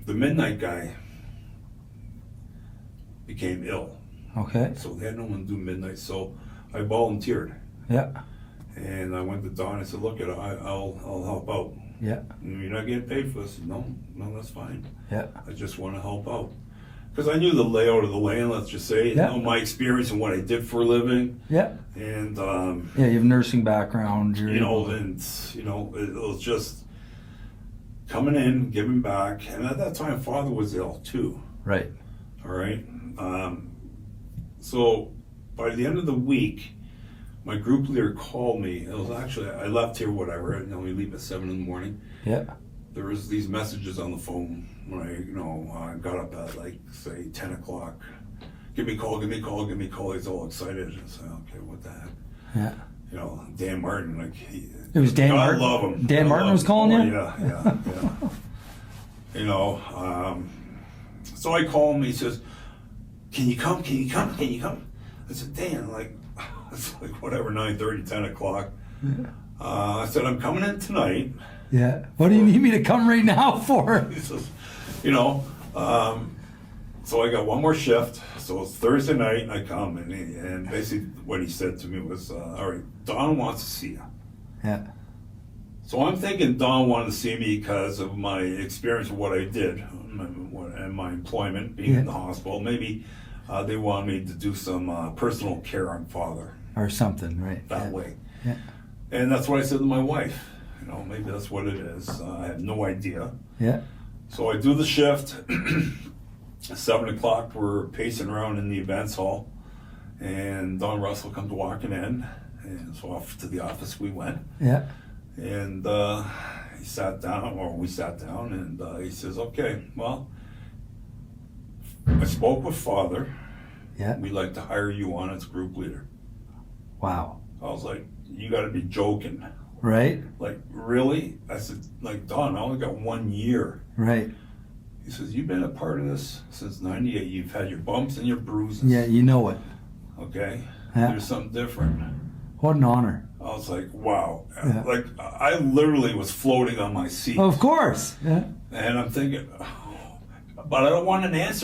the midnight guy became ill. Okay. So they had no one to do midnight, so I volunteered. Yeah. And I went to Don, I said, look, I'll help out. Yeah. You're not getting paid for this? No, that's fine. Yeah. I just want to help out. Because I knew the layout of the land, let's just say, Yeah. you know, my experience and what I did for a living. Yeah. And, Yeah, you have nursing background. you know, and, you know, it was just coming in, giving back. And at that time, Father was ill too. Right. All right. So by the end of the week, my group leader called me. It was actually, I left here, whatever, you know, we leave at 7 in the morning. Yeah. There was these messages on the phone when I got up at like, say, 10 o'clock. Give me a call, give me a call, give me a call. He's all excited. I said, okay, what the heck? Yeah. You know, Dan Martin, like, It was Dan Martin? I love him. Dan Martin was calling you? Yeah. You know, so I call him, he says, can you come? I said, Dan, like, it's like whatever, 9:30, 10 o'clock. Yeah. I said, I'm coming in tonight. Yeah. What do you need me to come right now for? He says, you know, so I got one more shift. So it's Thursday night, and I come, and basically what he said to me was, all right, Don wants to see you. Yeah. So I'm thinking Don wanted to see me because of my experience of what I did and my employment, being in the hospital. Maybe they wanted me to do some personal care on Father. Or something, right. That way. Yeah. And that's what I said to my wife. You know, maybe that's what it is. I have no idea. Yeah. So I do the shift. 7 o'clock, we're pacing around in the events hall. And Don Russell comes walking in. And so off to the office we went. Yeah. And he sat down, or we sat down, and he says, okay, well, I spoke with Father. Yeah. We'd like to hire you on as group leader. Wow. I was like, you got to be joking. Right? Like, really? I said, like, Don, I only got 1 year. Right. He says, you've been a part of this since 98. You've had your bumps and your bruises. Yeah, you know it. Okay? Yeah. There's something different. What an honor. I was like, wow. Yeah. Like, I literally was floating on my seat. Of course. Yeah. And I'm thinking, oh, but I don't want an answer.